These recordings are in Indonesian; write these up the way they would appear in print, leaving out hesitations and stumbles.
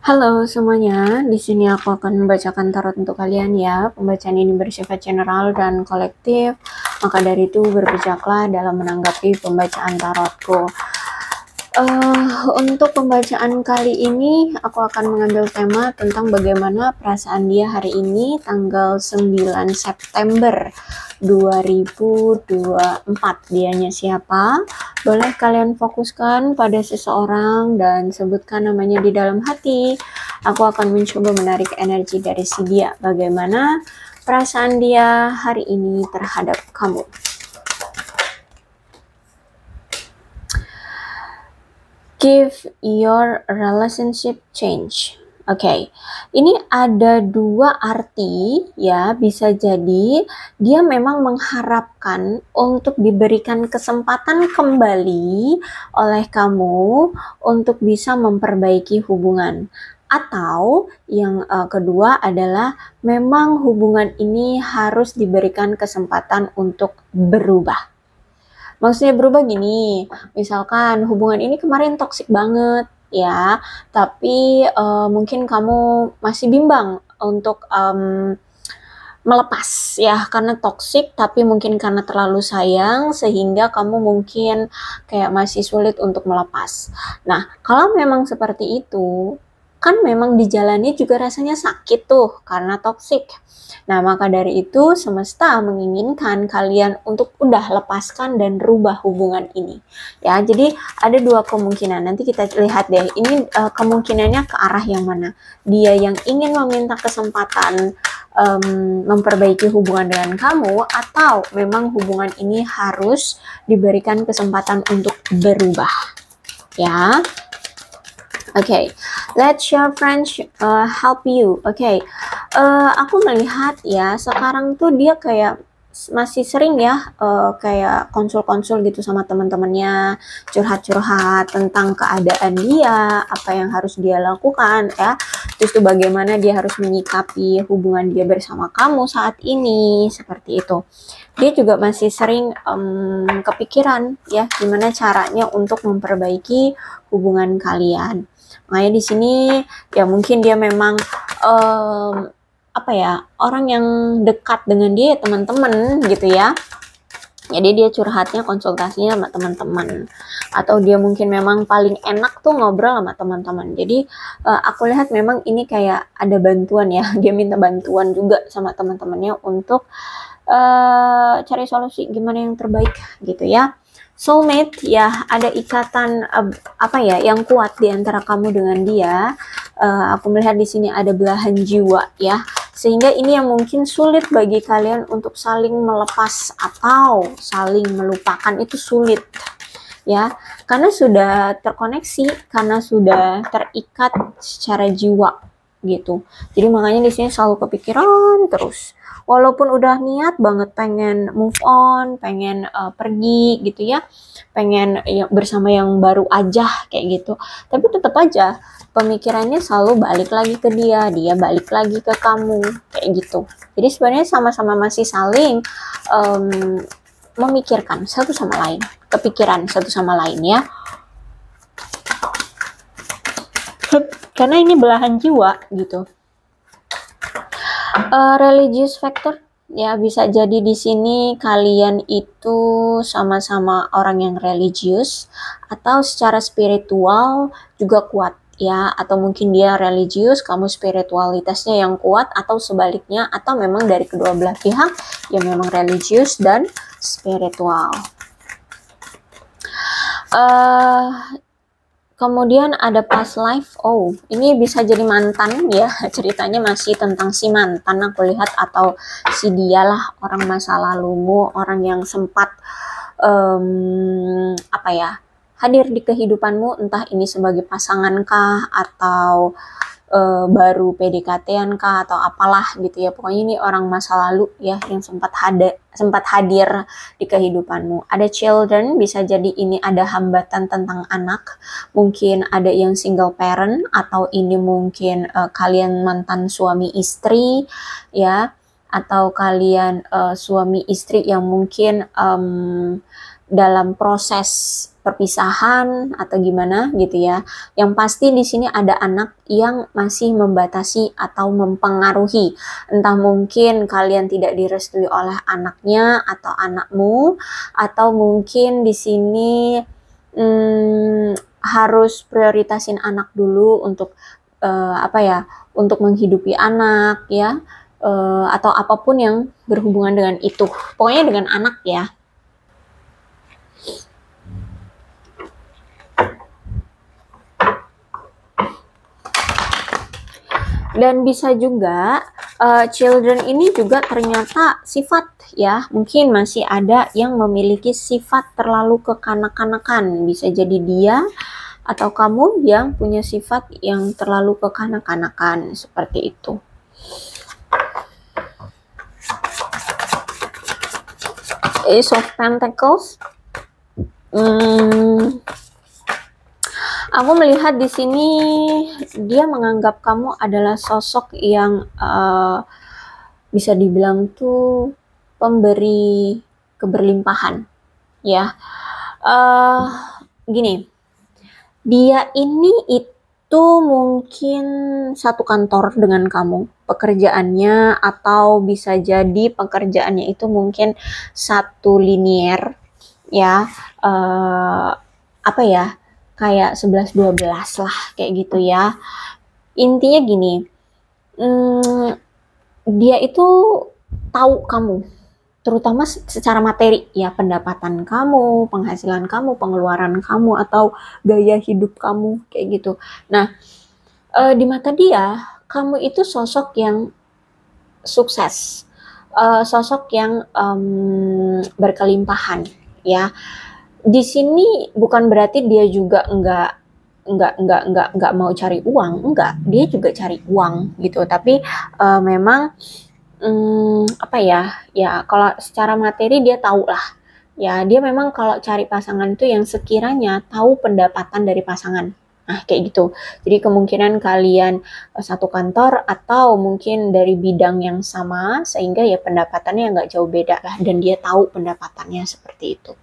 Halo semuanya, di sini aku akan membacakan tarot untuk kalian ya. Pembacaan ini bersifat general dan kolektif, maka dari itu berbijaklah dalam menanggapi pembacaan tarotku. Untuk pembacaan kali ini, aku akan mengambil tema tentang bagaimana perasaan dia hari ini, tanggal 9 September 2024. Dianya siapa? Boleh kalian fokuskan pada seseorang dan sebutkan namanya di dalam hati. Aku akan mencoba menarik energi dari si dia. Bagaimana perasaan dia hari ini terhadap kamu? Give your relationship change. Oke, ini ada dua arti ya, bisa jadi dia memang mengharapkan untuk diberikan kesempatan kembali oleh kamu untuk bisa memperbaiki hubungan. Atau yang kedua adalah memang hubungan ini harus diberikan kesempatan untuk berubah. Maksudnya berubah gini, misalkan hubungan ini kemarin toksik banget ya, tapi mungkin kamu masih bimbang untuk melepas ya, karena toksik tapi mungkin karena terlalu sayang sehingga kamu mungkin kayak masih sulit untuk melepas. Nah, kalau memang seperti itu, kan memang dijalani juga rasanya sakit tuh karena toksik. Nah, maka dari itu semesta menginginkan kalian untuk udah lepaskan dan rubah hubungan ini. Ya, jadi ada dua kemungkinan. Nanti kita lihat deh, ini kemungkinannya ke arah yang mana. Dia yang ingin meminta kesempatan memperbaiki hubungan dengan kamu, atau memang hubungan ini harus diberikan kesempatan untuk berubah. Ya. Okay, let your friends help you. Okay, aku melihat ya sekarang tuh dia kayak masih sering ya kayak konsul-konsul gitu sama teman-temannya, curhat-curhat tentang keadaan dia, apa yang harus dia lakukan ya, terus tuh bagaimana dia harus menyikapi hubungan dia bersama kamu saat ini, seperti itu. Dia juga masih sering kepikiran ya gimana caranya untuk memperbaiki hubungan kalian. Makanya di sini ya mungkin dia memang apa ya, orang yang dekat dengan dia, teman-teman gitu ya. Jadi dia curhatnya, konsultasinya sama teman-teman, atau dia mungkin memang paling enak tuh ngobrol sama teman-teman. Jadi aku lihat memang ini kayak ada bantuan ya, dia minta bantuan juga sama teman-temannya untuk cari solusi gimana yang terbaik gitu ya. Soulmate ya, ada ikatan apa ya yang kuat di antara kamu dengan dia. Aku melihat di sini ada belahan jiwa ya, sehingga ini yang mungkin sulit bagi kalian untuk saling melepas atau saling melupakan, itu sulit ya, karena sudah terkoneksi, karena sudah terikat secara jiwa gitu. Jadi makanya di sini selalu kepikiran terus. Walaupun udah niat banget pengen move on, pengen pergi gitu ya, pengen ya, bersama yang baru aja kayak gitu, tapi tetap aja pemikirannya selalu balik lagi ke dia, dia balik lagi ke kamu kayak gitu. Jadi sebenarnya sama-sama masih saling memikirkan satu sama lain, kepikiran satu sama lain ya. Karena ini belahan jiwa gitu. Religious factor ya, bisa jadi di sini kalian itu sama-sama orang yang religius atau secara spiritual juga kuat ya, atau mungkin dia religius, kamu spiritualitasnya yang kuat, atau sebaliknya, atau memang dari kedua belah pihak yang memang religius dan spiritual. Kemudian ada past life. Oh, ini bisa jadi mantan ya. Ceritanya masih tentang si mantan aku lihat, atau si dialah orang masa lalumu, orang yang sempat apa ya, hadir di kehidupanmu, entah ini sebagai pasangan kah, atau baru PDKT-an kah, atau apalah gitu ya. Pokoknya ini orang masa lalu ya yang sempat hadir di kehidupanmu. Ada children, bisa jadi ini ada hambatan tentang anak. Mungkin ada yang single parent, atau ini mungkin kalian mantan suami istri ya, atau kalian suami istri yang mungkin dalam proses perpisahan atau gimana gitu ya. Yang pasti di sini ada anak yang masih membatasi atau mempengaruhi. Entah mungkin kalian tidak direstui oleh anaknya atau anakmu, atau mungkin di sini harus prioritasin anak dulu untuk apa ya, untuk menghidupi anak ya, atau apapun yang berhubungan dengan itu. Pokoknya dengan anak ya. Dan bisa juga children ini juga ternyata sifat ya, mungkin masih ada yang memiliki sifat terlalu kekanak-kanakan. Bisa jadi dia atau kamu yang punya sifat yang terlalu kekanak-kanakan seperti itu. Ace of Pentacles. Aku melihat di sini dia menganggap kamu adalah sosok yang bisa dibilang tuh pemberi keberlimpahan ya. Gini, dia ini itu mungkin satu kantor dengan kamu pekerjaannya, atau bisa jadi pekerjaannya itu mungkin satu linier ya, apa ya, kayak 11-12 lah kayak gitu ya. Intinya gini, dia itu tahu kamu, terutama secara materi ya, pendapatan kamu, penghasilan kamu, pengeluaran kamu, atau gaya hidup kamu kayak gitu. Nah, di mata dia kamu itu sosok yang sukses, sosok yang berkelimpahan ya. Di sini bukan berarti dia juga nggak mau cari uang, enggak, dia juga cari uang gitu, tapi memang apa ya kalau secara materi dia tahu lah ya, dia memang kalau cari pasangan itu yang sekiranya tahu pendapatan dari pasangan. Nah, kayak gitu. Jadi kemungkinan kalian satu kantor atau mungkin dari bidang yang sama, sehingga ya pendapatannya nggak jauh beda lah, dan dia tahu pendapatannya seperti itu.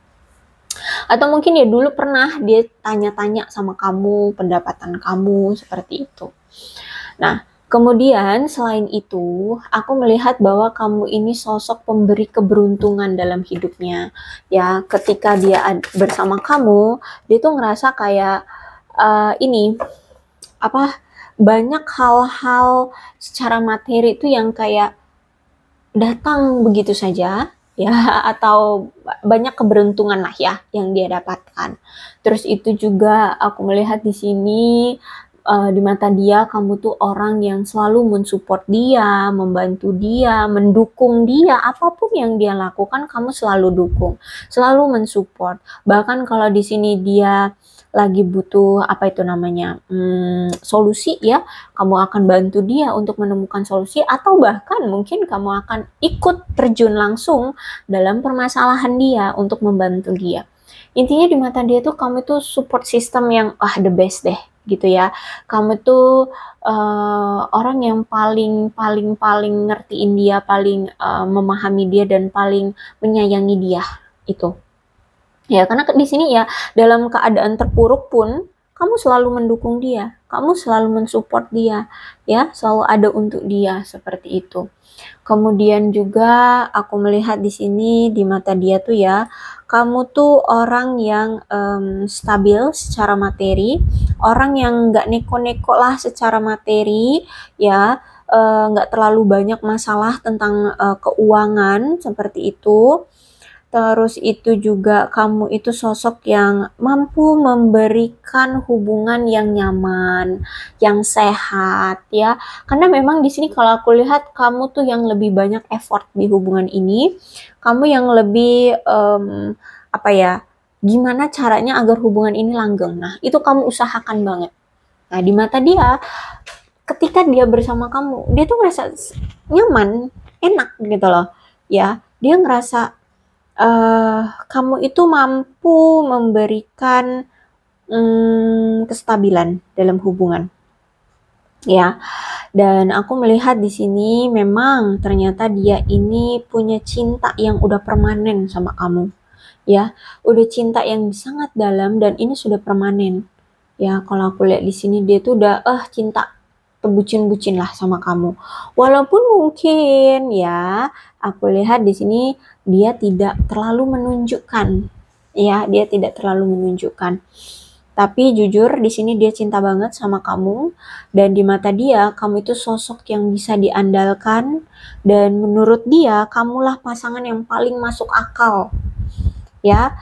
Atau mungkin ya dulu pernah dia tanya-tanya sama kamu pendapatan kamu seperti itu. Nah, kemudian selain itu, aku melihat bahwa kamu ini sosok pemberi keberuntungan dalam hidupnya. Ya, ketika dia bersama kamu, dia tuh ngerasa kayak ini apa, banyak hal-hal secara materi itu yang kayak datang begitu saja ya, atau banyak keberuntungan lah ya yang dia dapatkan. Terus itu juga aku melihat di sini di mata dia kamu tuh orang yang selalu mensupport dia, membantu dia, mendukung dia, apapun yang dia lakukan kamu selalu dukung, selalu mensupport. Bahkan kalau di sini dia lagi butuh apa itu namanya, solusi ya, kamu akan bantu dia untuk menemukan solusi, atau bahkan mungkin kamu akan ikut terjun langsung dalam permasalahan dia untuk membantu dia. Intinya di mata dia tuh kamu tuh support system yang the best deh gitu ya. Kamu tuh orang yang paling ngertiin dia, paling memahami dia, dan paling menyayangi dia itu. Ya, karena di sini ya dalam keadaan terpuruk pun kamu selalu mendukung dia, kamu selalu mensupport dia, ya, selalu ada untuk dia seperti itu. Kemudian juga aku melihat di sini di mata dia tuh ya, kamu tuh orang yang stabil secara materi, orang yang nggak neko-neko lah secara materi, ya, nggak terlalu banyak masalah tentang keuangan seperti itu. Terus itu juga kamu itu sosok yang mampu memberikan hubungan yang nyaman, yang sehat ya. Karena memang di sini kalau aku lihat kamu tuh yang lebih banyak effort di hubungan ini. Kamu yang lebih apa ya? Gimana caranya agar hubungan ini langgeng. Nah, itu kamu usahakan banget. Nah, di mata dia ketika dia bersama kamu, dia tuh ngerasa nyaman, enak gitu loh. Ya, dia ngerasa kamu itu mampu memberikan kestabilan dalam hubungan, ya. Dan aku melihat di sini memang ternyata dia ini punya cinta yang udah permanen sama kamu, ya. Udah cinta yang sangat dalam dan ini sudah permanen. Ya, kalau aku lihat di sini dia tuh udah cinta bucin-bucin lah sama kamu. Walaupun mungkin ya, aku lihat di sini dia tidak terlalu menunjukkan. Ya, dia tidak terlalu menunjukkan. Tapi jujur di sini dia cinta banget sama kamu dan di mata dia kamu itu sosok yang bisa diandalkan dan menurut dia kamulah pasangan yang paling masuk akal ya.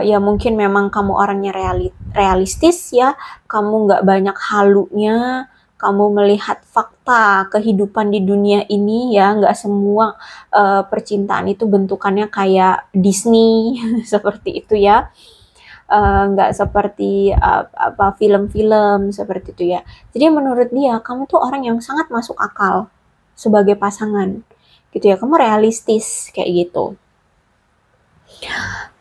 Ya mungkin memang kamu orangnya realistis ya, kamu nggak banyak halunya, kamu melihat fakta kehidupan di dunia ini ya, nggak semua percintaan itu bentukannya kayak Disney seperti itu ya. Nggak seperti apa film-film seperti itu ya. Jadi menurut dia kamu tuh orang yang sangat masuk akal sebagai pasangan gitu ya. Kamu realistis kayak gitu.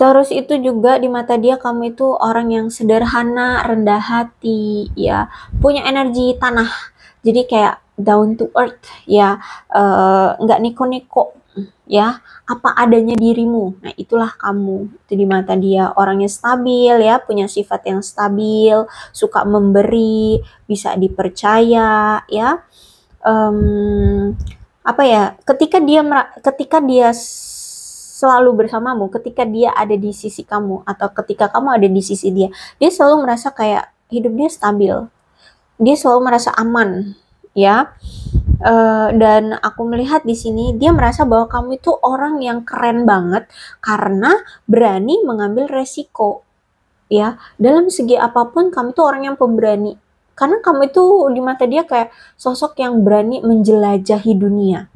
Terus itu juga di mata dia kamu itu orang yang sederhana, rendah hati ya, punya energi tanah. Jadi kayak down to earth ya, nggak neko-neko ya, apa adanya dirimu. Nah, itulah kamu. Itu di mata dia orangnya stabil ya, punya sifat yang stabil, suka memberi, bisa dipercaya ya. Apa ya? Ketika dia selalu bersamamu, ketika dia ada di sisi kamu atau ketika kamu ada di sisi dia, dia selalu merasa kayak hidup dia stabil. Dia selalu merasa aman ya. Dan aku melihat di sini dia merasa bahwa kamu itu orang yang keren banget karena berani mengambil resiko ya. Dalam segi apapun kamu itu orang yang pemberani karena kamu itu di mata dia kayak sosok yang berani menjelajahi dunia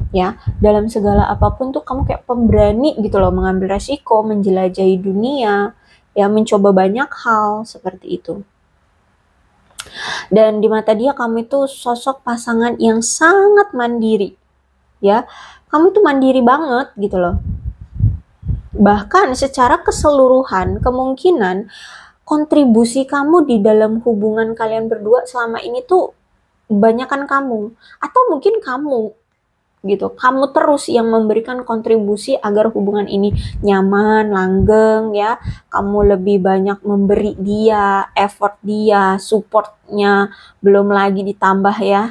ya. Dalam segala apapun tuh kamu kayak pemberani gitu loh, mengambil resiko, menjelajahi dunia ya, mencoba banyak hal seperti itu. Dan di mata dia kamu itu sosok pasangan yang sangat mandiri ya. Kamu itu mandiri banget gitu loh. Bahkan secara keseluruhan kemungkinan kontribusi kamu di dalam hubungan kalian berdua selama ini tuh kebanyakan kamu atau mungkin kamu gitu. Kamu terus yang memberikan kontribusi agar hubungan ini nyaman, langgeng ya. Kamu lebih banyak memberi dia, effort dia, supportnya, belum lagi ditambah ya.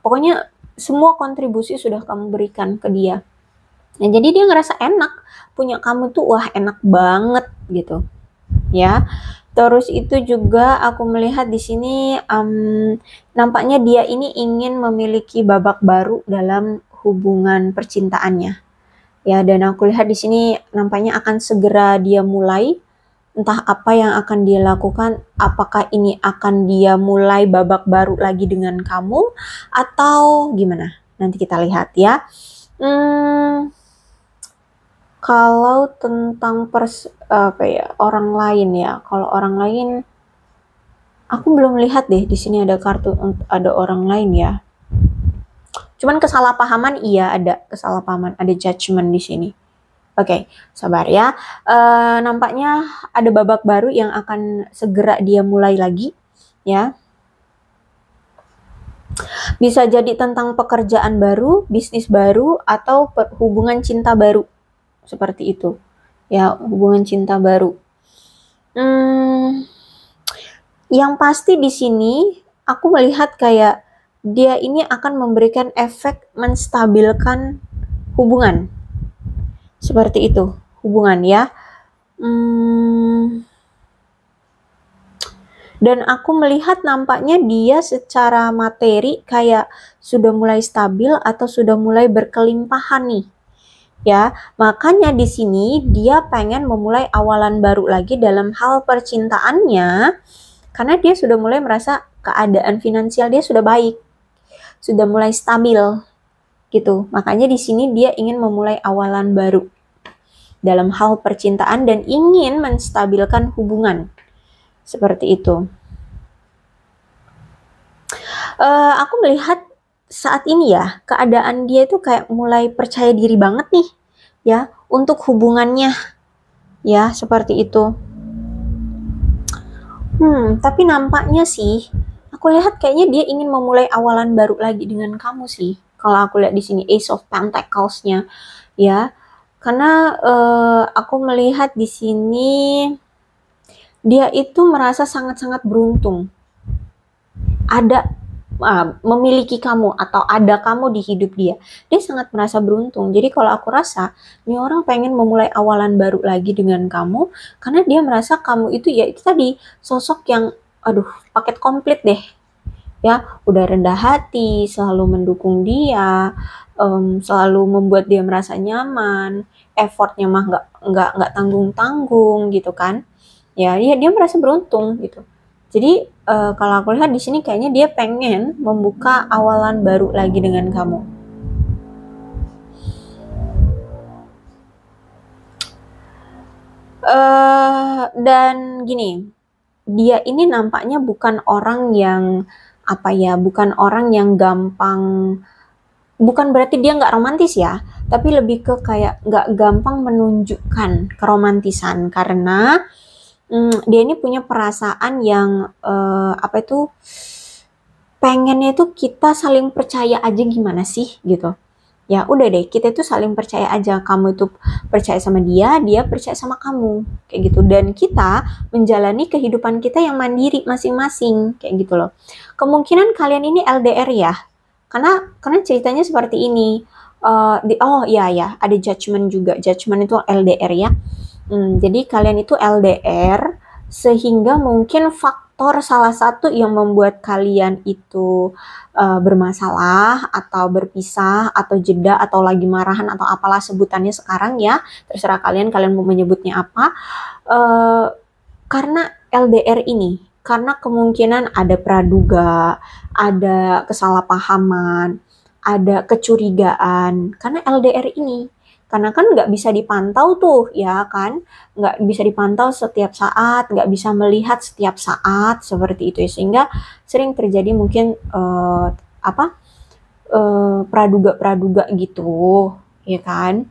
Pokoknya semua kontribusi sudah kamu berikan ke dia. Nah, jadi dia ngerasa enak punya kamu tuh, wah enak banget gitu ya. Terus itu juga aku melihat di sini nampaknya dia ini ingin memiliki babak baru dalam hubungan percintaannya. Ya, dan aku lihat di sini nampaknya akan segera dia mulai. Entah apa yang akan dia lakukan, apakah ini akan dia mulai babak baru lagi dengan kamu atau gimana? Nanti kita lihat ya. Kalau tentang orang lain ya, kalau orang lain aku belum lihat deh di sini ada kartu ada orang lain ya. Cuman kesalahpahaman iya, ada kesalahpahaman, ada judgment di sini. Oke, sabar ya. Nampaknya ada babak baru yang akan segera dia mulai lagi ya. Bisa jadi tentang pekerjaan baru, bisnis baru, atau hubungan cinta baru. Seperti itu. Ya, hubungan cinta baru. Yang pasti di sini aku melihat kayak dia ini akan memberikan efek menstabilkan hubungan. Seperti itu, hubungan ya. Dan aku melihat nampaknya dia secara materi kayak sudah mulai stabil atau sudah mulai berkelimpahan nih. Ya, makanya di sini dia pengen memulai awalan baru lagi dalam hal percintaannya karena dia sudah mulai merasa keadaan finansial dia sudah baik, sudah mulai stabil gitu. Makanya di sini dia ingin memulai awalan baru dalam hal percintaan dan ingin menstabilkan hubungan seperti itu. Aku melihat saat ini ya, keadaan dia itu kayak mulai percaya diri banget nih ya untuk hubungannya ya, seperti itu. Tapi nampaknya sih aku lihat kayaknya dia ingin memulai awalan baru lagi dengan kamu sih. Kalau aku lihat di sini Ace of Pentacles-nya ya. Karena aku melihat di sini dia itu merasa sangat-sangat beruntung ada memiliki kamu atau ada kamu di hidup dia. Dia sangat merasa beruntung. Jadi kalau aku rasa, ini orang pengen memulai awalan baru lagi dengan kamu, karena dia merasa kamu itu ya itu tadi sosok yang, aduh, paket komplit deh. Ya, udah rendah hati, selalu mendukung dia, selalu membuat dia merasa nyaman, effortnya mah nggak tanggung-tanggung gitu kan. Ya, dia merasa beruntung gitu. Jadi kalau aku lihat di sini kayaknya dia pengen membuka awalan baru lagi dengan kamu. Dan gini, dia ini nampaknya bukan orang yang apa ya, bukan orang yang gampang, bukan berarti dia nggak romantis ya, tapi lebih ke kayak nggak gampang menunjukkan keromantisan karena dia ini punya perasaan yang apa itu, pengennya itu kita saling percaya aja gimana sih gitu. Ya udah deh, kita itu saling percaya aja. Kamu itu percaya sama dia, dia percaya sama kamu. Kayak gitu. Dan kita menjalani kehidupan kita yang mandiri masing-masing. Kayak gitu loh. Kemungkinan kalian ini LDR ya. Karena ceritanya seperti ini. Oh iya ya, ada judgment juga. Judgment itu LDR ya. Jadi kalian itu LDR sehingga mungkin faktor salah satu yang membuat kalian itu bermasalah atau berpisah atau jeda atau lagi marahan atau apalah sebutannya sekarang ya, terserah kalian mau menyebutnya apa, karena LDR ini, karena kemungkinan ada praduga, ada kesalahpahaman, ada kecurigaan karena LDR ini. Karena kan nggak bisa dipantau tuh, ya kan? Nggak bisa dipantau setiap saat, nggak bisa melihat setiap saat, seperti itu ya. Sehingga sering terjadi mungkin praduga-praduga gitu, ya kan?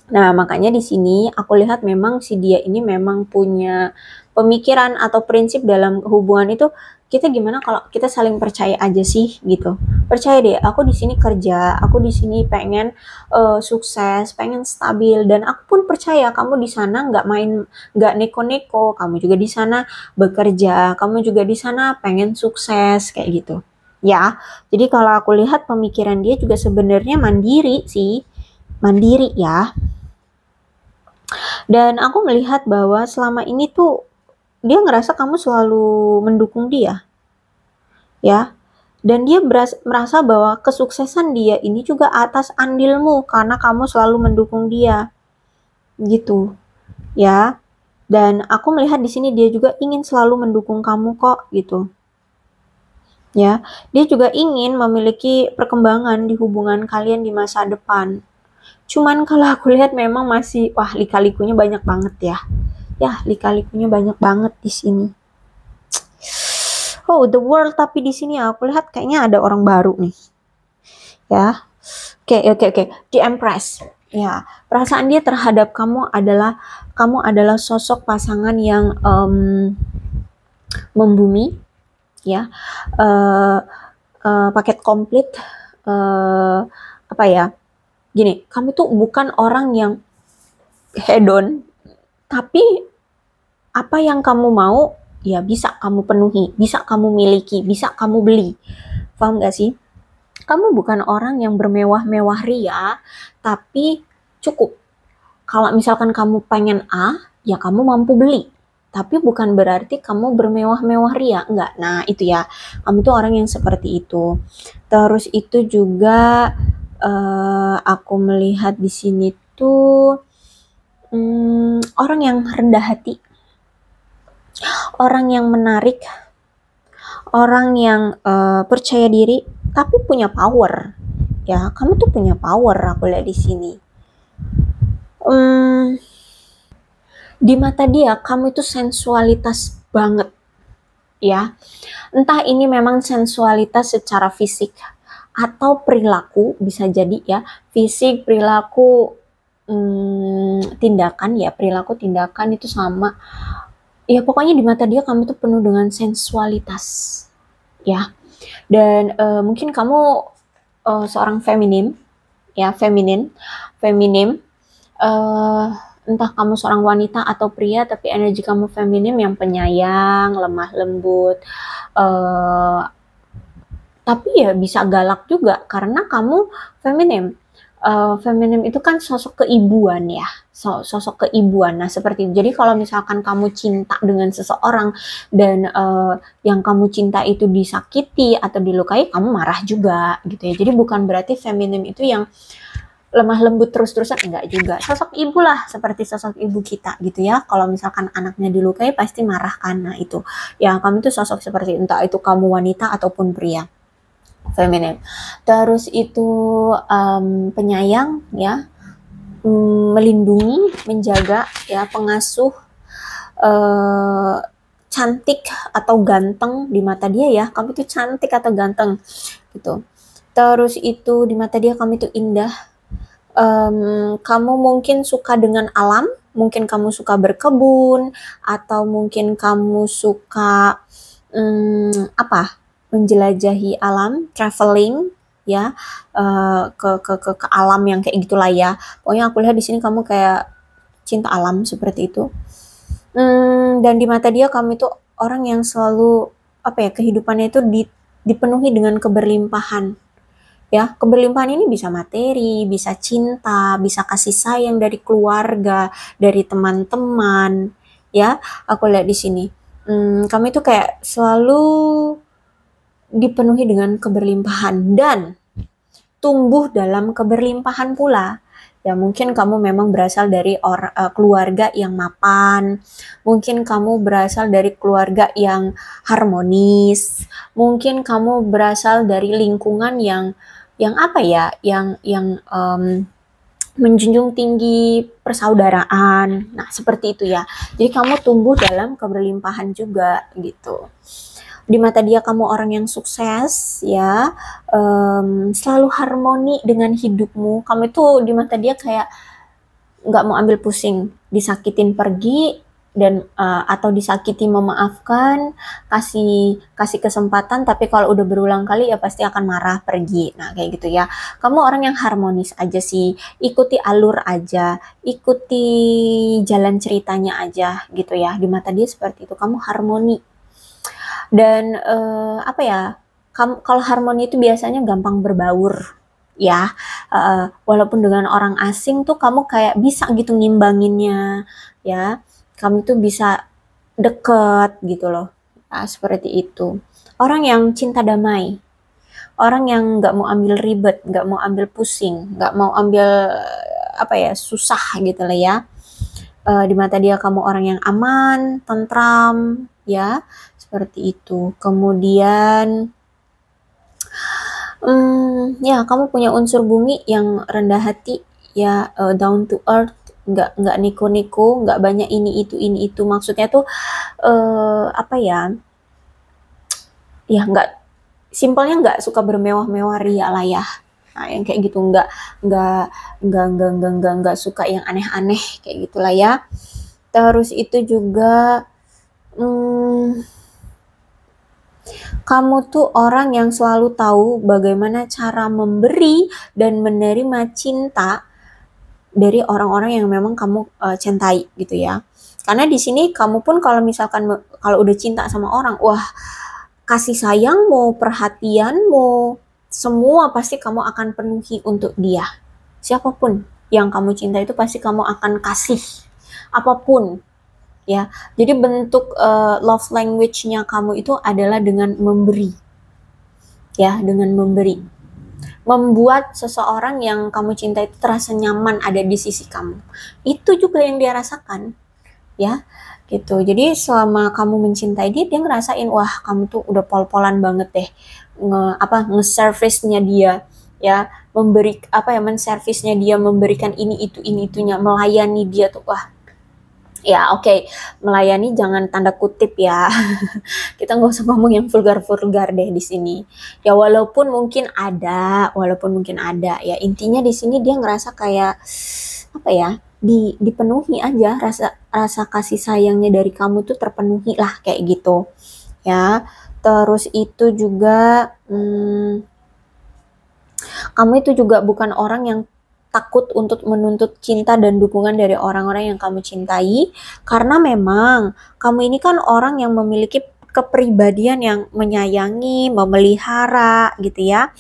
Nah, makanya di sini aku lihat memang si dia ini memang punya pemikiran atau prinsip dalam hubungan itu, kita gimana kalau kita saling percaya aja sih gitu. Percaya deh, aku di sini kerja, aku di sini pengen sukses, pengen stabil, dan aku pun percaya kamu di sana nggak main, nggak neko-neko, kamu juga di sana bekerja, kamu juga di sana pengen sukses kayak gitu. Ya, jadi kalau aku lihat pemikiran dia juga sebenarnya mandiri sih, mandiri ya. Dan aku melihat bahwa selama ini tuh dia ngerasa kamu selalu mendukung dia, ya. Dan dia merasa bahwa kesuksesan dia ini juga atas andilmu karena kamu selalu mendukung dia, gitu, ya. Dan aku melihat di sini dia juga ingin selalu mendukung kamu kok, gitu. Ya, dia juga ingin memiliki perkembangan di hubungan kalian di masa depan. Cuman kalau aku lihat memang masih, wah, lika-likunya banyak banget ya. Ya, lika-likunya banyak banget di sini. Oh, the world, tapi di sini aku lihat kayaknya ada orang baru nih. Ya. Oke. The Empress. Ya, perasaan dia terhadap kamu adalah sosok pasangan yang membumi, ya. Paket komplit, apa ya? Gini, kamu tuh bukan orang yang hedon, tapi apa yang kamu mau ya bisa kamu penuhi, bisa kamu miliki, bisa kamu beli. Paham gak sih? Kamu bukan orang yang bermewah-mewah ria, tapi cukup. Kalau misalkan kamu pengen A, ya kamu mampu beli. Tapi bukan berarti kamu bermewah-mewah ria, enggak. Nah, itu ya. Kamu tuh orang yang seperti itu. Terus itu juga aku melihat di sini tuh orang yang rendah hati, orang yang menarik, orang yang percaya diri, tapi punya power. Ya, kamu tuh punya power, aku lihat di sini. Di mata dia, kamu itu sensualitas banget, ya. Entah ini memang sensualitas secara fisik atau perilaku, bisa jadi ya. Fisik, perilaku, tindakan ya, perilaku tindakan itu sama. Ya pokoknya di mata dia kamu tuh penuh dengan sensualitas, ya. Dan mungkin kamu seorang feminim, ya, feminim, eh entah kamu seorang wanita atau pria, tapi energi kamu feminim yang penyayang, lemah lembut, eh tapi ya bisa galak juga karena kamu feminim. Feminim itu kan sosok keibuan ya, sosok keibuan. Nah seperti itu. Jadi kalau misalkan kamu cinta dengan seseorang dan yang kamu cinta itu disakiti atau dilukai, kamu marah juga gitu ya. Jadi bukan berarti feminim itu yang lemah lembut terus-terusan, enggak juga. Sosok ibu lah, seperti sosok ibu kita gitu ya. Kalau misalkan anaknya dilukai pasti marah kan. Nah itu, ya kamu itu sosok seperti entah itu kamu wanita ataupun pria, feminim. Terus itu penyayang ya, melindungi, menjaga ya, pengasuh, eh, cantik atau ganteng di mata dia ya. Kamu itu cantik atau ganteng gitu. Terus itu di mata dia kamu itu indah. Kamu mungkin suka dengan alam, mungkin kamu suka berkebun, atau mungkin kamu suka apa? Menjelajahi alam, traveling, ya, ke alam yang kayak gitulah ya. Pokoknya aku lihat di sini kamu kayak cinta alam seperti itu. Dan di mata dia kamu itu orang yang selalu apa ya, kehidupannya itu dipenuhi dengan keberlimpahan. Ya, keberlimpahan ini bisa materi, bisa cinta, bisa kasih sayang dari keluarga, dari teman-teman, ya. Aku lihat di sini. Kamu itu kayak selalu dipenuhi dengan keberlimpahan dan tumbuh dalam keberlimpahan pula. Ya mungkin kamu memang berasal dari keluarga yang mapan, mungkin kamu berasal dari keluarga yang harmonis, mungkin kamu berasal dari lingkungan yang apa ya, yang menjunjung tinggi persaudaraan. Nah, seperti itu ya. Jadi kamu tumbuh dalam keberlimpahan juga gitu. Di mata dia kamu orang yang sukses ya, selalu harmoni dengan hidupmu. Kamu itu di mata dia kayak nggak mau ambil pusing, disakitin pergi dan atau disakiti memaafkan, kasih kasih kesempatan, tapi kalau udah berulang kali ya pasti akan marah pergi. Nah kayak gitu ya. Kamu orang yang harmonis aja sih, ikuti alur aja, ikuti jalan ceritanya aja gitu ya. Di mata dia seperti itu, kamu harmoni. Dan apa ya, kalau harmoni itu biasanya gampang berbaur ya, walaupun dengan orang asing tuh kamu kayak bisa gitu ngimbanginnya ya, kamu tuh bisa deket gitu loh. Nah, seperti itu. Orang yang cinta damai, orang yang nggak mau ambil ribet, nggak mau ambil pusing, nggak mau ambil apa ya, susah gitu lah ya. Di mata dia kamu orang yang aman, tentram, ya, seperti itu. Kemudian, ya kamu punya unsur bumi yang rendah hati, ya, down to earth, nggak niko-niko, nggak banyak ini itu. Maksudnya tuh, apa ya? Ya nggak, simpelnya nggak suka bermewah-mewah ria lah ya. Nah, yang kayak gitu nggak nggak suka yang aneh-aneh kayak gitulah ya. Terus itu juga, hmm, kamu tuh orang yang selalu tahu bagaimana cara memberi dan menerima cinta dari orang-orang yang memang kamu cintai gitu ya. Karena di sini kamu pun kalau misalkan kalau udah cinta sama orang, wah, kasih sayangmu, perhatianmu, semua pasti kamu akan penuhi untuk dia. Siapapun yang kamu cinta itu pasti kamu akan kasih apapun ya. Jadi bentuk love language-nya kamu itu adalah dengan memberi ya, dengan memberi. Membuat seseorang yang kamu cinta itu terasa nyaman ada di sisi kamu. Itu juga yang dia rasakan ya gitu. Jadi selama kamu mencintai dia, dia ngerasain wah kamu tuh udah pol-polan banget deh, nge-service-nya dia ya, memberi apa ya, menservisnya dia, memberikan ini itunya, melayani dia tuh wah. Ya oke, melayani jangan tanda kutip ya. Kita nggak usah ngomong yang vulgar-vulgar deh di sini. Ya walaupun mungkin ada ya, intinya di sini dia ngerasa kayak apa ya, dipenuhi aja, rasa rasa kasih sayangnya dari kamu tuh terpenuhi lah kayak gitu ya. Terus itu juga, kamu itu juga bukan orang yang takut untuk menuntut cinta dan dukungan dari orang-orang yang kamu cintai, karena memang kamu ini kan orang yang memiliki kepribadian yang menyayangi, memelihara gitu ya,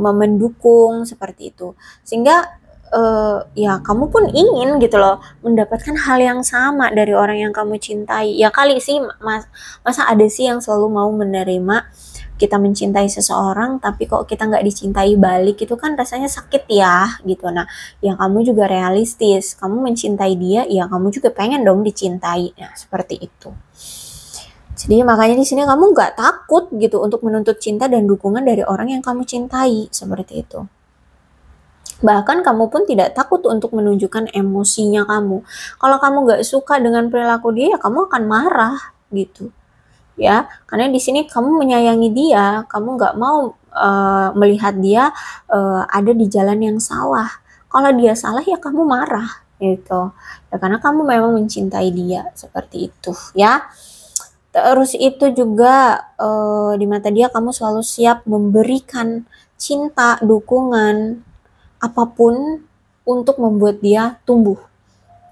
mendukung seperti itu. Sehingga ya kamu pun ingin gitu loh mendapatkan hal yang sama dari orang yang kamu cintai. Ya kali sih masa ada sih yang selalu mau menerima kita mencintai seseorang tapi kok kita nggak dicintai balik, itu kan rasanya sakit ya gitu. Nah yang kamu juga realistis, kamu mencintai dia ya kamu juga pengen dong dicintai, nah seperti itu. Jadi makanya di sini kamu nggak takut gitu untuk menuntut cinta dan dukungan dari orang yang kamu cintai, seperti itu. Bahkan kamu pun tidak takut untuk menunjukkan emosinya kamu. Kalau kamu nggak suka dengan perilaku dia, ya kamu akan marah gitu. Ya, karena di sini kamu menyayangi dia, kamu nggak mau melihat dia ada di jalan yang salah. Kalau dia salah ya kamu marah gitu. Ya karena kamu memang mencintai dia, seperti itu ya. Terus itu juga di mata dia kamu selalu siap memberikan cinta, dukungan, apapun untuk membuat dia tumbuh.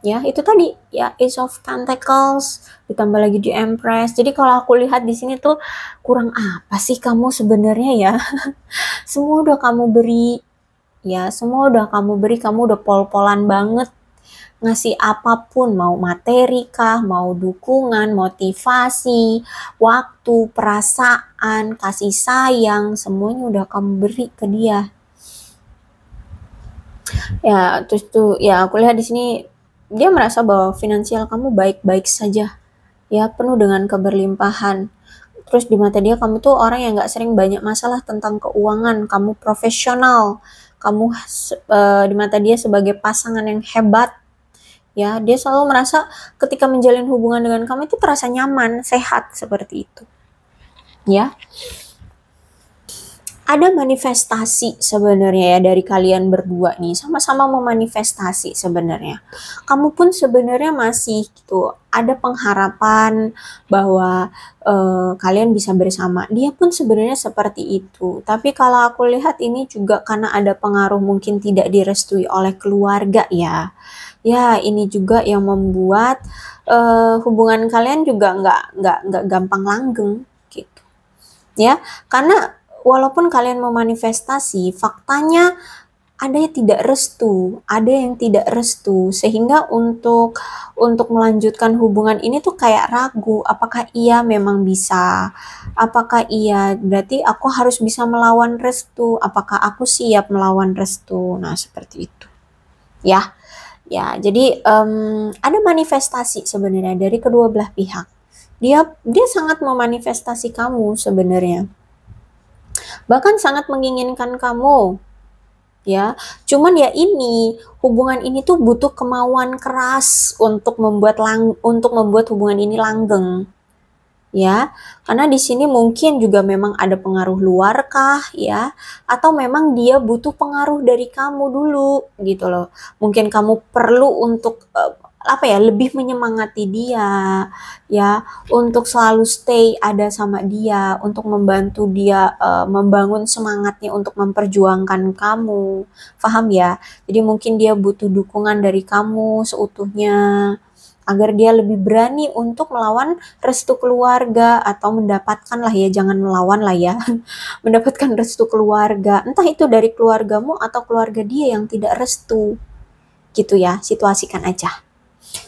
Ya, itu tadi ya Ace of Pentacles ditambah lagi di Empress. Jadi kalau aku lihat di sini tuh kurang apa sih kamu sebenarnya ya? Semua udah kamu beri. Ya, semua udah kamu beri, kamu udah pol-polan banget ngasih apapun, mau materi kah, mau dukungan, motivasi, waktu, perasaan, kasih sayang, semuanya udah kamu beri ke dia. Ya, terus tuh ya aku lihat di sini dia merasa bahwa finansial kamu baik-baik saja. Ya, penuh dengan keberlimpahan. Terus di mata dia kamu tuh orang yang gak sering banyak masalah tentang keuangan, kamu profesional, kamu di mata dia sebagai pasangan yang hebat. Ya, dia selalu merasa ketika menjalin hubungan dengan kamu itu terasa nyaman, sehat, seperti itu. Ya. Ada manifestasi sebenarnya ya dari kalian berdua nih, sama-sama memanifestasi sebenarnya. Kamu pun sebenarnya masih gitu, ada pengharapan bahwa kalian bisa bersama. Dia pun sebenarnya seperti itu. Tapi kalau aku lihat ini juga karena ada pengaruh mungkin tidak direstui oleh keluarga ya. Ya, ini juga yang membuat hubungan kalian juga nggak gampang langgeng gitu. Ya, karena walaupun kalian memanifestasi, faktanya ada yang tidak restu, ada yang tidak restu, sehingga untuk melanjutkan hubungan ini tuh kayak ragu, apakah ia memang bisa, apakah iya, berarti aku harus bisa melawan restu, apakah aku siap melawan restu, nah seperti itu, ya. Ya, jadi ada manifestasi sebenarnya dari kedua belah pihak. Dia sangat memanifestasi kamu sebenarnya. Bahkan sangat menginginkan kamu. Ya, cuman ya ini hubungan ini tuh butuh kemauan keras untuk membuat hubungan ini langgeng. Ya, karena di sini mungkin juga memang ada pengaruh luar kah ya, atau memang dia butuh pengaruh dari kamu dulu gitu loh. Mungkin kamu perlu untuk lebih menyemangati dia ya, untuk selalu stay ada sama dia, untuk membantu dia membangun semangatnya untuk memperjuangkan kamu. Paham ya? Jadi mungkin dia butuh dukungan dari kamu seutuhnya agar dia lebih berani untuk melawan restu keluarga atau mendapatkan lah ya, jangan melawan lah ya, mendapatkan restu keluarga, entah itu dari keluargamu atau keluarga dia yang tidak restu gitu ya, situasikan aja.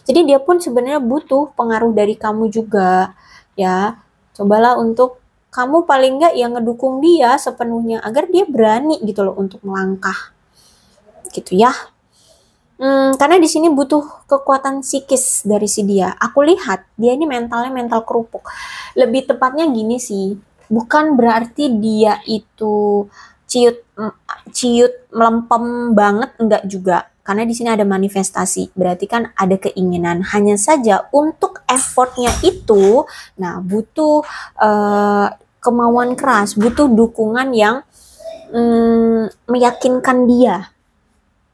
Jadi dia pun sebenarnya butuh pengaruh dari kamu juga ya, cobalah untuk kamu paling nggak yang ngedukung dia sepenuhnya agar dia berani gitu loh untuk melangkah gitu ya. Karena di sini butuh kekuatan psikis dari si dia. Aku lihat dia ini mentalnya mental kerupuk. Lebih tepatnya gini sih, bukan berarti dia itu ciut melempem banget, enggak juga. Karena di sini ada manifestasi, berarti kan ada keinginan. Hanya saja untuk effortnya itu, nah butuh kemauan keras, butuh dukungan yang meyakinkan dia,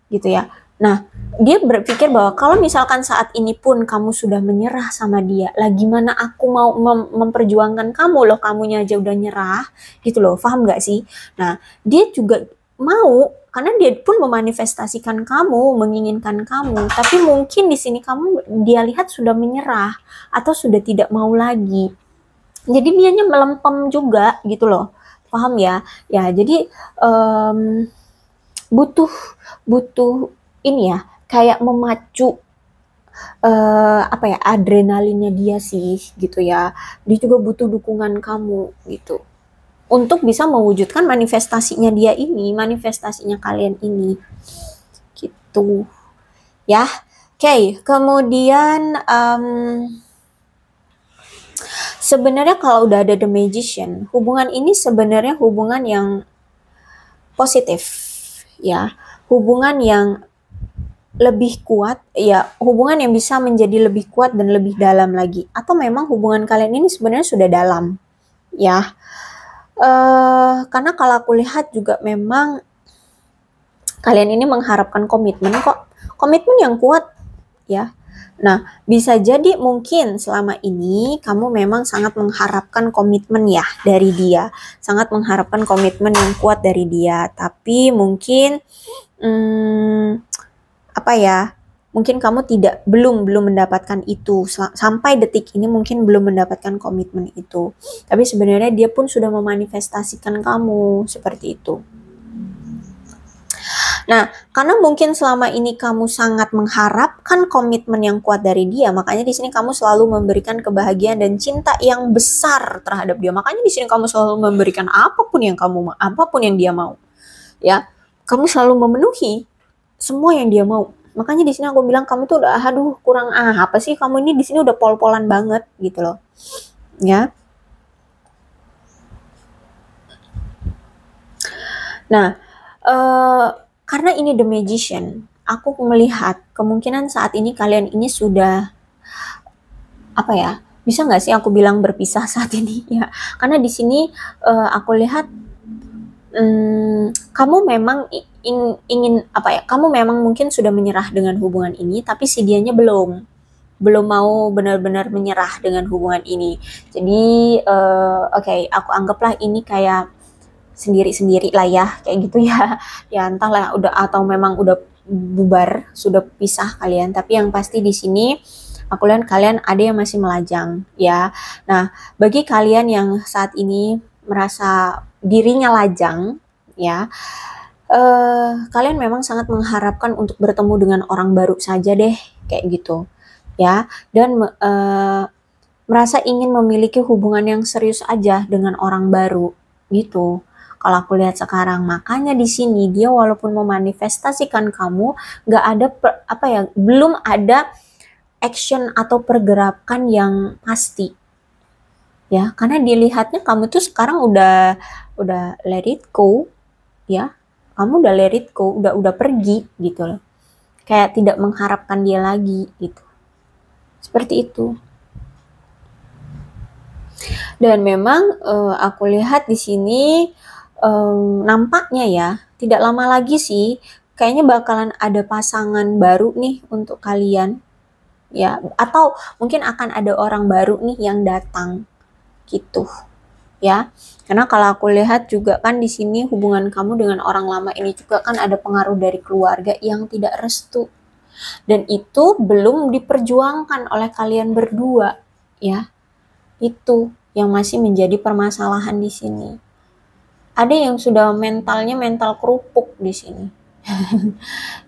gitu ya. Nah, dia berpikir bahwa kalau misalkan saat ini pun kamu sudah menyerah sama dia, lah gimana aku mau memperjuangkan kamu loh, kamunya aja udah nyerah, gitu loh, paham gak sih? Nah, dia juga mau, karena dia pun memanifestasikan kamu, menginginkan kamu, tapi mungkin di sini kamu dia lihat sudah menyerah atau sudah tidak mau lagi. Jadi dianya melempem juga gitu loh. Paham ya? Ya, jadi butuh butuh ini ya, kayak memacu apa ya, adrenalinnya dia sih gitu ya. Dia juga butuh dukungan kamu gitu untuk bisa mewujudkan manifestasinya dia ini, manifestasinya kalian ini, gitu ya. Oke, kemudian sebenarnya kalau udah ada The Magician, hubungan ini sebenarnya hubungan yang positif, ya, hubungan yang lebih kuat, ya, hubungan yang bisa menjadi lebih kuat dan lebih dalam lagi, atau memang hubungan kalian ini sebenarnya sudah dalam, ya. Karena kalau aku lihat juga memang kalian ini mengharapkan komitmen kok, komitmen yang kuat ya. Nah, bisa jadi mungkin selama ini kamu memang sangat mengharapkan komitmen ya dari dia, sangat mengharapkan komitmen yang kuat dari dia, tapi mungkin apa ya? Mungkin kamu belum mendapatkan itu sampai detik ini, mungkin belum mendapatkan komitmen itu. Tapi sebenarnya dia pun sudah memanifestasikan kamu seperti itu. Nah, karena mungkin selama ini kamu sangat mengharapkan komitmen yang kuat dari dia, makanya di sini kamu selalu memberikan kebahagiaan dan cinta yang besar terhadap dia. Makanya di sini kamu selalu memberikan apapun yang dia mau. Ya, kamu selalu memenuhi semua yang dia mau. Makanya di sini aku bilang kamu tuh udah kurang apa sih, kamu ini di sini udah pol-polan banget gitu loh. Ya. Nah, karena ini The Magician, aku melihat kemungkinan saat ini kalian ini sudah apa ya? Bisa nggak sih aku bilang berpisah saat ini ya? Karena di sini aku lihat kamu memang ingin apa ya? Kamu memang mungkin sudah menyerah dengan hubungan ini, tapi si dianya belum mau benar-benar menyerah dengan hubungan ini. Jadi oke, aku anggaplah ini kayak sendiri-sendiri lah ya, kayak gitu ya. Ya entahlah udah atau memang udah bubar, sudah pisah kalian. Tapi yang pasti di sini aku lihat kalian ada yang masih melajang ya. Nah, bagi kalian yang saat ini merasa dirinya lajang ya, kalian memang sangat mengharapkan untuk bertemu dengan orang baru saja deh, kayak gitu ya. Dan merasa ingin memiliki hubungan yang serius aja dengan orang baru gitu. Kalau aku lihat sekarang, makanya di sini dia walaupun memanifestasikan kamu, nggak ada belum ada action atau pergerakan yang pasti, ya. Karena dilihatnya kamu tuh sekarang udah let it go, ya. Kamu udah let it go, udah pergi gitu loh. Kayak tidak mengharapkan dia lagi gitu. Seperti itu. Dan memang aku lihat di sini nampaknya ya, tidak lama lagi sih, kayaknya bakalan ada pasangan baru nih untuk kalian, ya. Atau mungkin akan ada orang baru nih yang datang, gitu, ya. Karena kalau aku lihat juga kan di sini hubungan kamu dengan orang lama ini juga kan ada pengaruh dari keluarga yang tidak restu. Dan itu belum diperjuangkan oleh kalian berdua, ya. Itu yang masih menjadi permasalahan di sini. Ada yang sudah mental kerupuk di sini.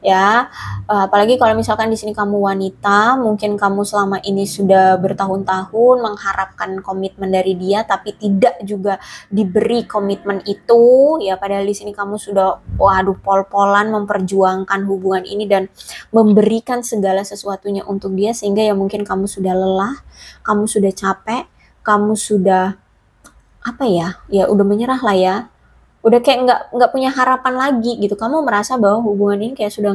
Ya, apalagi kalau misalkan di sini kamu wanita, mungkin kamu selama ini sudah bertahun-tahun mengharapkan komitmen dari dia, tapi tidak juga diberi komitmen itu, ya. Padahal di sini kamu sudah, pol-polan memperjuangkan hubungan ini dan memberikan segala sesuatunya untuk dia, sehingga ya mungkin kamu sudah lelah, kamu sudah capek, kamu sudah apa ya, ya udah menyerah lah ya. Udah kayak nggak punya harapan lagi gitu. Kamu merasa bahwa hubungan ini kayak sudah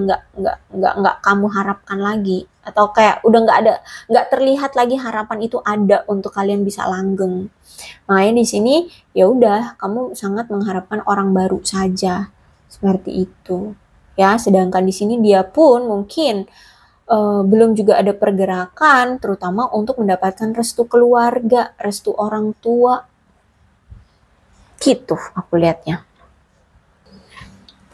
nggak kamu harapkan lagi, atau kayak udah nggak terlihat lagi harapan itu ada untuk kalian bisa langgeng. Makanya di sini ya udah kamu sangat mengharapkan orang baru saja, seperti itu ya. Sedangkan di sini dia pun mungkin belum juga ada pergerakan, terutama untuk mendapatkan restu keluarga, restu orang tua. Gitu aku lihatnya.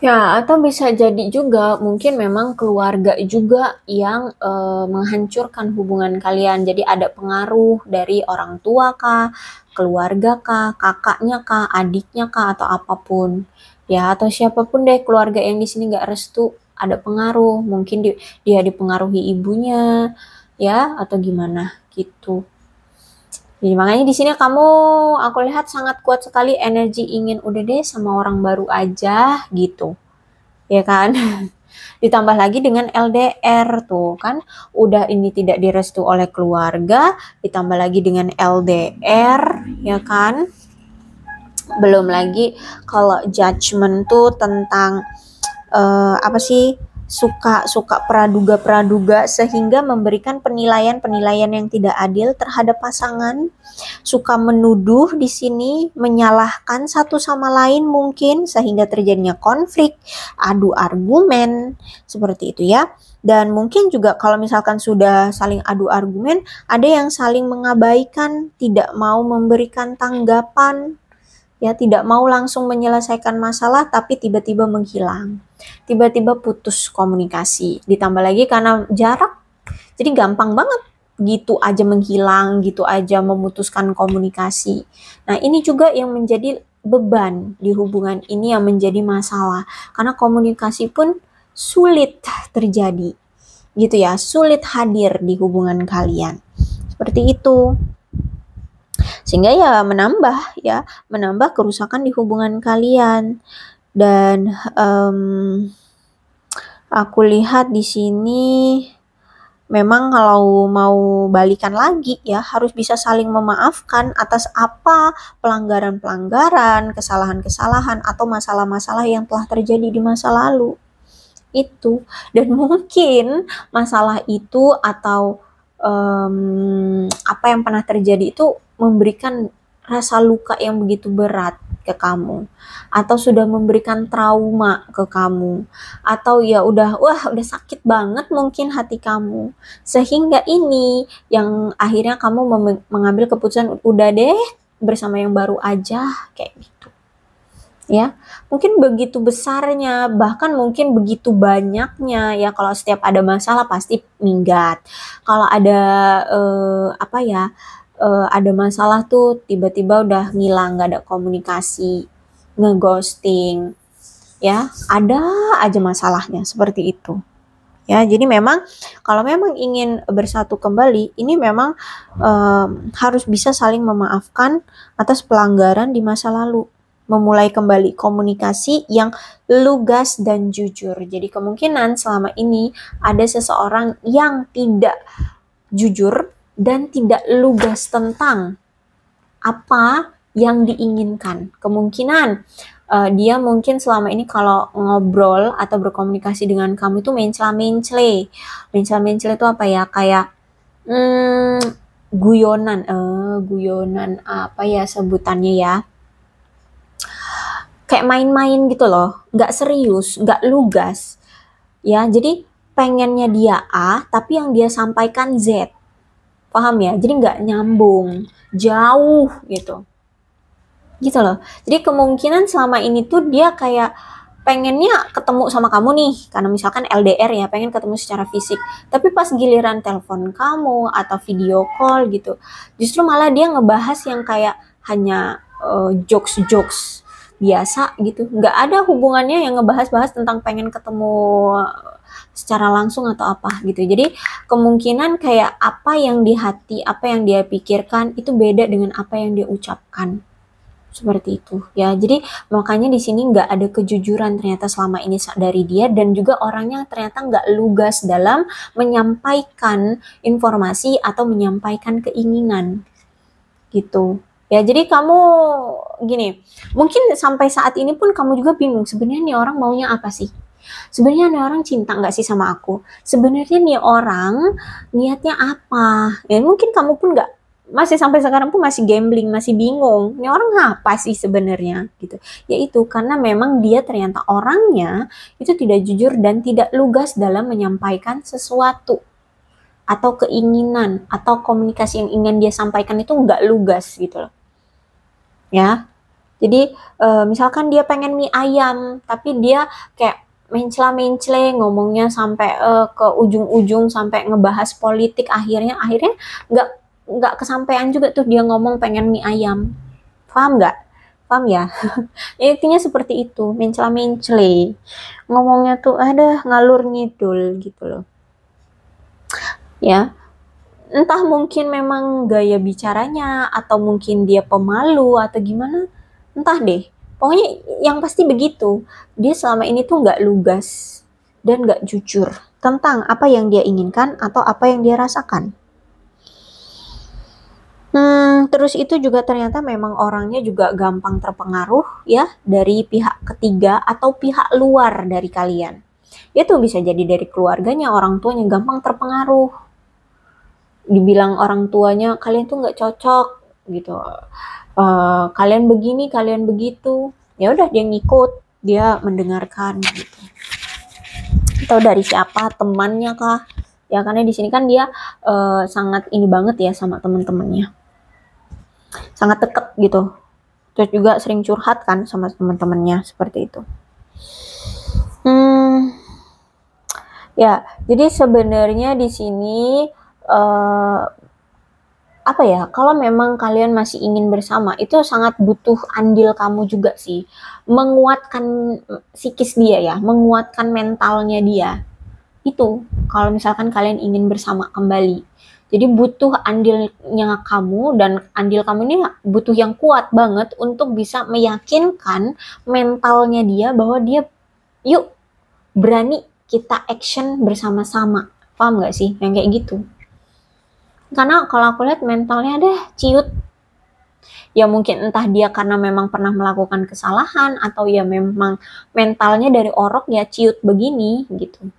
Ya, atau bisa jadi juga mungkin memang keluarga juga yang menghancurkan hubungan kalian. Jadi ada pengaruh dari orang tua kah, keluarga kah, kakaknya kah, adiknya kah, atau apapun. Ya, atau siapapun deh keluarga yang di sini nggak restu, ada pengaruh. Mungkin dia dipengaruhi ibunya, ya, atau gimana gitu. Jadi makanya di sini kamu aku lihat sangat kuat sekali energi ingin udah deh sama orang baru aja gitu. Ya kan? Ditambah lagi dengan LDR tuh kan udah ini tidak direstu oleh keluarga, ditambah lagi dengan LDR, ya kan? Belum lagi kalau judgment tuh tentang apa sih, suka praduga-praduga sehingga memberikan penilaian-penilaian yang tidak adil terhadap pasangan, suka menuduh di sini, menyalahkan satu sama lain mungkin sehingga terjadinya konflik, adu argumen seperti itu ya. Dan mungkin juga kalau misalkan sudah saling adu argumen, ada yang saling mengabaikan, tidak mau memberikan tanggapan, ya tidak mau langsung menyelesaikan masalah tapi tiba-tiba menghilang, tiba-tiba putus komunikasi, ditambah lagi karena jarak jadi gampang banget gitu aja menghilang, gitu aja memutuskan komunikasi. Nah ini juga yang menjadi beban di hubungan ini, yang menjadi masalah karena komunikasi pun sulit terjadi gitu ya, sulit hadir di hubungan kalian seperti itu, sehingga ya menambah kerusakan di hubungan kalian. Dan aku lihat di sini memang kalau mau balikan lagi ya harus bisa saling memaafkan atas apa pelanggaran-pelanggaran, kesalahan-kesalahan atau masalah-masalah yang telah terjadi di masa lalu itu. Dan mungkin masalah itu atau apa yang pernah terjadi itu memberikan rasa luka yang begitu berat ke kamu, atau sudah memberikan trauma ke kamu, atau ya udah sakit banget mungkin hati kamu, sehingga ini yang akhirnya kamu mengambil keputusan udah deh bersama yang baru aja kayak gitu. Ya, mungkin begitu besarnya, bahkan mungkin begitu banyaknya ya, kalau setiap ada masalah pasti minggat. Kalau ada apa ya, ada masalah tuh tiba-tiba udah ngilang, nggak ada komunikasi, ngeghosting, ya, ada aja masalahnya seperti itu. Ya, jadi memang kalau memang ingin bersatu kembali, ini memang harus bisa saling memaafkan atas pelanggaran di masa lalu, memulai kembali komunikasi yang lugas dan jujur. Jadi kemungkinan selama ini ada seseorang yang tidak jujur dan tidak lugas tentang apa yang diinginkan. Kemungkinan dia mungkin selama ini kalau ngobrol atau berkomunikasi dengan kamu itu mencela-mencele. Mencela-mencele itu apa ya? Kayak guyonan apa ya sebutannya ya? Kayak main-main gitu loh, nggak serius, nggak lugas. Ya, jadi pengennya dia A, tapi yang dia sampaikan Z. Paham ya? Jadi nggak nyambung, jauh gitu. Gitu loh. Jadi kemungkinan selama ini tuh dia kayak pengennya ketemu sama kamu nih, karena misalkan LDR ya, pengen ketemu secara fisik. Tapi pas giliran telepon kamu atau video call gitu, justru malah dia ngebahas yang kayak hanya jokes-jokes biasa gitu. Nggak ada hubungannya yang ngebahas-bahas tentang pengen ketemu secara langsung atau apa gitu. Jadi kemungkinan kayak apa yang di hati, apa yang dia pikirkan itu beda dengan apa yang dia ucapkan. Seperti itu ya. Jadi makanya di sini nggak ada kejujuran ternyata selama ini dari dia, dan juga orangnya ternyata nggak lugas dalam menyampaikan informasi atau menyampaikan keinginan gitu ya. Jadi kamu gini, mungkin sampai saat ini pun kamu juga bingung sebenarnya nih orang maunya apa sih, sebenarnya nih orang cinta nggak sih sama aku, sebenarnya nih orang niatnya apa ya. Mungkin kamu pun nggak, masih sampai sekarang pun masih gambling, masih bingung ini orang apa sih sebenarnya gitu. Yaitu karena memang dia ternyata orangnya itu tidak jujur dan tidak lugas dalam menyampaikan sesuatu atau keinginan atau komunikasi yang ingin dia sampaikan itu nggak lugas gitu loh ya. Jadi misalkan dia pengen mie ayam, tapi dia kayak mencela-mencele ngomongnya sampai ke ujung-ujung sampai ngebahas politik, akhirnya nggak nggak kesampaian juga tuh dia ngomong pengen mie ayam. Paham nggak? Paham ya? Ya, intinya seperti itu, mencela-mencele. Ngomongnya tuh ada ngalur ngidul gitu loh. Ya, entah mungkin memang gaya bicaranya atau mungkin dia pemalu atau gimana, entah deh. Pokoknya yang pasti begitu. Dia selama ini tuh nggak lugas dan nggak jujur tentang apa yang dia inginkan atau apa yang dia rasakan. Terus itu juga ternyata memang orangnya juga gampang terpengaruh ya dari pihak ketiga atau pihak luar dari kalian. Itu bisa jadi dari keluarganya, orang tuanya gampang terpengaruh. Dibilang orang tuanya kalian tuh nggak cocok gitu. Kalian begini, kalian begitu. Ya udah dia ngikut, dia mendengarkan gitu. Atau dari siapa, temannya kah? Ya karena di sini kan dia sangat ini banget ya sama teman-temannya. Sangat deket gitu. Terus juga sering curhat kan sama teman-temannya seperti itu. Ya, jadi sebenarnya di sini apa ya? Kalau memang kalian masih ingin bersama, itu sangat butuh andil kamu juga sih, menguatkan psikis dia ya, menguatkan mentalnya dia. Itu kalau misalkan kalian ingin bersama kembali. Jadi butuh andilnya kamu dan andil kamu ini butuh yang kuat banget untuk bisa meyakinkan mentalnya dia bahwa dia yuk berani kita action bersama-sama. Paham gak sih? Yang kayak gitu. Karena kalau aku lihat mentalnya deh ciut. Ya mungkin entah dia karena memang pernah melakukan kesalahan atau ya memang mentalnya dari orok ya ciut begini gitu.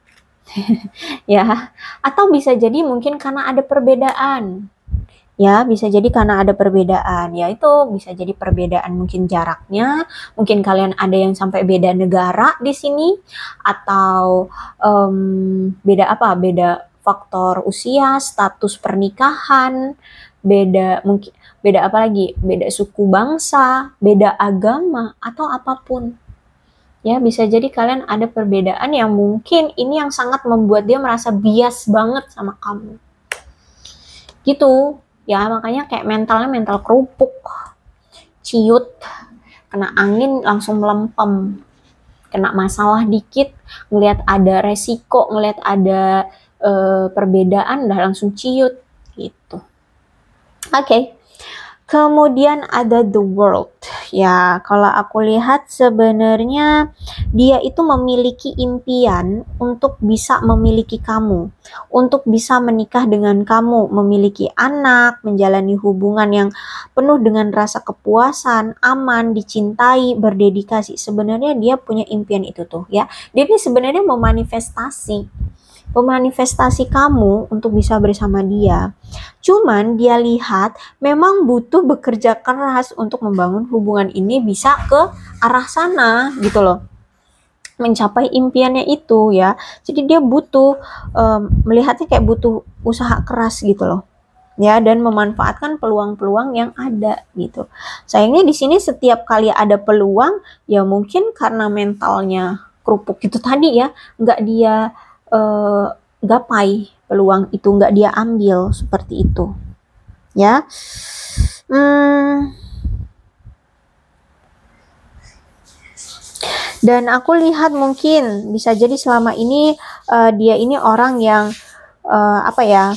Ya, atau bisa jadi mungkin karena ada perbedaan. Ya, bisa jadi karena ada perbedaan. Ya, itu bisa jadi perbedaan mungkin jaraknya, mungkin kalian ada yang sampai beda negara di sini, atau beda apa? Beda faktor usia, status pernikahan, mungkin beda apa lagi? Beda suku bangsa, beda agama, atau apapun. Ya, bisa jadi kalian ada perbedaan yang mungkin ini yang sangat membuat dia merasa bias banget sama kamu. Gitu. Ya, makanya kayak mentalnya mental kerupuk. Ciut. Kena angin langsung melempem. Kena masalah dikit, ngelihat ada resiko, ngelihat ada perbedaan, udah langsung ciut. Gitu. Oke. Kemudian ada the world. Ya, kalau aku lihat sebenarnya dia itu memiliki impian untuk bisa memiliki kamu, untuk bisa menikah dengan kamu, memiliki anak, menjalani hubungan yang penuh dengan rasa kepuasan, aman, dicintai, berdedikasi. Sebenarnya dia punya impian itu tuh ya. Dia ini sebenarnya memanifestasi kamu untuk bisa bersama dia. Cuman dia lihat memang butuh bekerja keras untuk membangun hubungan ini bisa ke arah sana gitu loh. Mencapai impiannya itu ya. Jadi dia butuh melihatnya kayak butuh usaha keras gitu loh. Ya, dan memanfaatkan peluang-peluang yang ada gitu. Sayangnya di sini setiap kali ada peluang ya mungkin karena mentalnya kerupuk itu tadi ya, nggak dia gapai peluang itu, nggak dia ambil seperti itu ya. Dan aku lihat mungkin bisa jadi selama ini dia ini orang yang apa ya,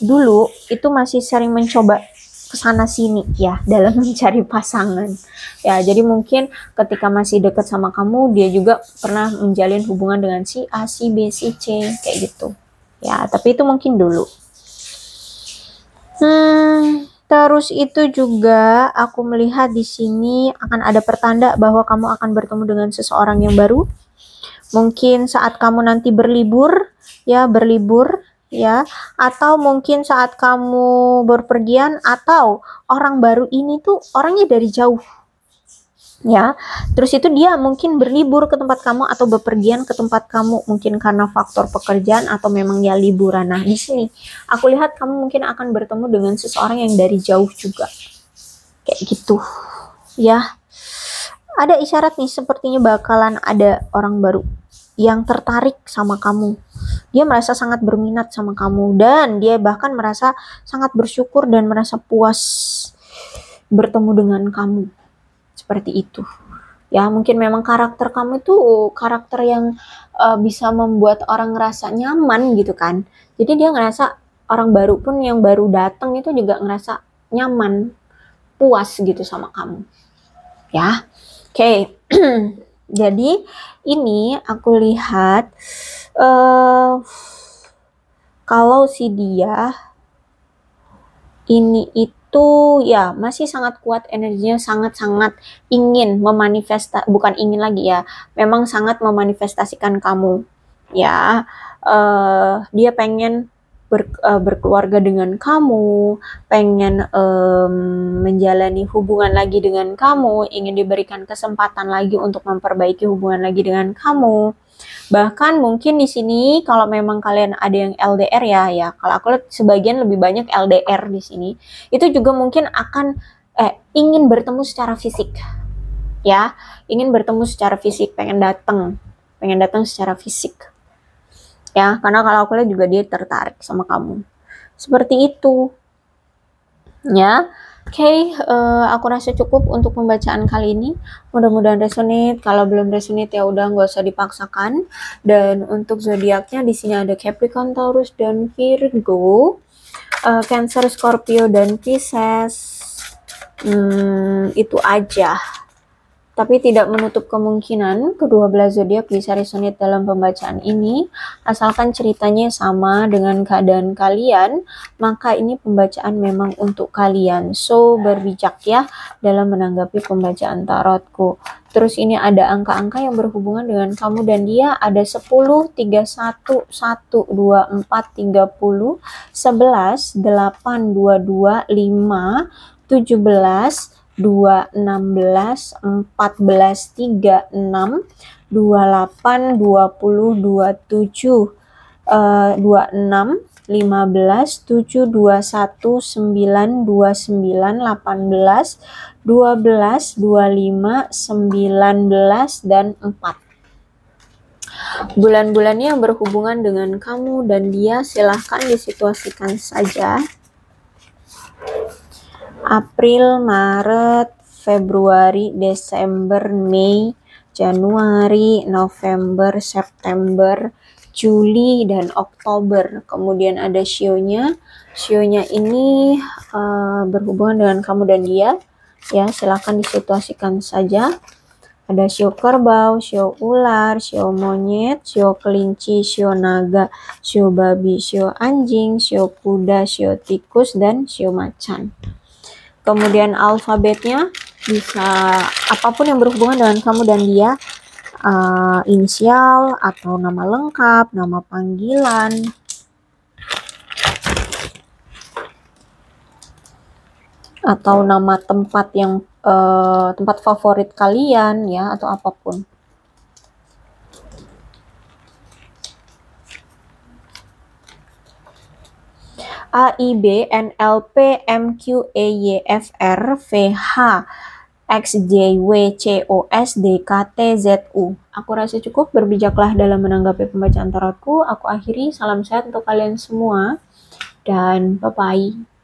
dulu itu masih sering mencoba kesana sini ya dalam mencari pasangan ya. Jadi mungkin ketika masih dekat sama kamu dia juga pernah menjalin hubungan dengan si A, si B, si C kayak gitu ya, tapi itu mungkin dulu. Terus itu juga aku melihat di sini akan ada pertanda bahwa kamu akan bertemu dengan seseorang yang baru. Mungkin saat kamu nanti berlibur ya, atau mungkin saat kamu berpergian, atau orang baru ini tuh orangnya dari jauh ya. Terus itu dia mungkin berlibur ke tempat kamu atau bepergian ke tempat kamu, mungkin karena faktor pekerjaan atau memang ya liburan. Nah, di sini aku lihat kamu mungkin akan bertemu dengan seseorang yang dari jauh juga. Kayak gitu. Ya. ada isyarat nih, sepertinya bakalan ada orang baru yang tertarik sama kamu. Dia merasa sangat berminat sama kamu dan dia bahkan merasa sangat bersyukur dan merasa puas bertemu dengan kamu. Seperti itu. Ya, mungkin memang karakter kamu itu karakter yang bisa membuat orang ngerasa nyaman gitu kan. Jadi dia ngerasa orang baru pun yang baru datang itu juga ngerasa nyaman, puas gitu sama kamu. Ya. Oke. Jadi ini aku lihat kalau si dia ini itu ya masih sangat kuat energinya, sangat-sangat ingin bukan ingin lagi ya, memang sangat memanifestasikan kamu. Ya, dia pengen berkeluarga dengan kamu, pengen menjalani hubungan lagi dengan kamu, ingin diberikan kesempatan lagi untuk memperbaiki hubungan lagi dengan kamu. Bahkan mungkin di sini kalau memang kalian ada yang LDR ya, kalau aku lihat sebagian lebih banyak LDR di sini, itu juga mungkin akan ingin bertemu secara fisik. Ya, ingin bertemu secara fisik, pengen datang secara fisik. Ya, karena kalau aku lihat juga dia tertarik sama kamu. Seperti itu. Ya. Oke, aku rasa cukup untuk pembacaan kali ini. Mudah-mudahan resonate. Kalau belum resonate ya udah nggak usah dipaksakan. Dan untuk zodiaknya di sini ada Capricorn, Taurus, dan Virgo, Cancer, Scorpio, dan Pisces. Itu aja. Tapi tidak menutup kemungkinan kedua belah zodiak bisa resonate dalam pembacaan ini. Asalkan ceritanya sama dengan keadaan kalian, maka ini pembacaan memang untuk kalian. So, berbijak ya dalam menanggapi pembacaan tarotku. Terus ini ada angka-angka yang berhubungan dengan kamu dan dia, ada 10, 31, 1, 2, 4, 30, 11, 8, 22, 5, 17, 2, 16, 14, 36, 28, 20, 27, 26, 15, 7, 21, 9, 29, 18, 12, 25, 19, dan 4. Bulan-bulannya yang berhubungan dengan kamu dan dia silahkan disituasikan saja. April, Maret, Februari, Desember, Mei, Januari, November, September, Juli, dan Oktober. Kemudian ada shio-nya. Shio-nya ini berhubungan dengan kamu dan dia. Ya, silakan disituasikan saja. Ada shio kerbau, shio ular, shio monyet, shio kelinci, shio naga, shio babi, shio anjing, shio kuda, shio tikus, dan shio macan. Kemudian alfabetnya bisa apapun yang berhubungan dengan kamu dan dia, inisial atau nama lengkap, nama panggilan, atau nama tempat yang tempat favorit kalian ya, atau apapun. A, I, B, N, L, P, M, Q, E, Y, F, R, V, H, X, Y, W, C, O, S, D, K, T, Z, U. Aku rasa cukup, berbijaklah dalam menanggapi pembacaan tarotku. Aku akhiri, salam sehat untuk kalian semua, dan bye-bye.